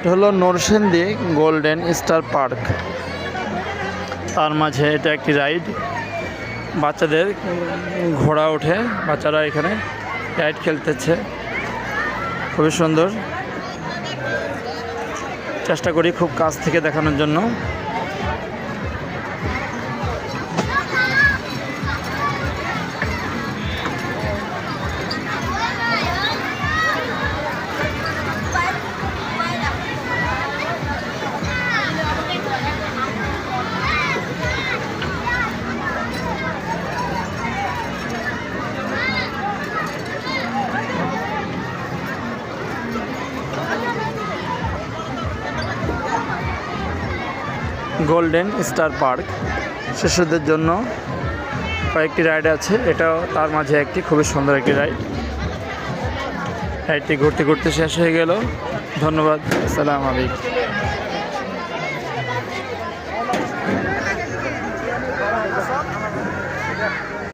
এটা হলো Narsingdi golden star park. তার মাঝে এটা একটি রাইড, বাচ্চাদের ঘোড়া ওঠে, বাচ্চারা এখানে রাইড খেলতেছে, খুবই সুন্দর। চেষ্টা করি খুব কাছ থেকে দেখানোর জন্য। গোল্ডেন স্টার পার্ক শিশুদের জন্য কয়েকটি রাইড আছে, এটাও তার মাঝে একটি খুবই সুন্দর একটি রাইড। রাইডটি ঘুরতে ঘুরতে শেষ হয়ে গেল। ধন্যবাদ, আসসালামু আলাইকুম।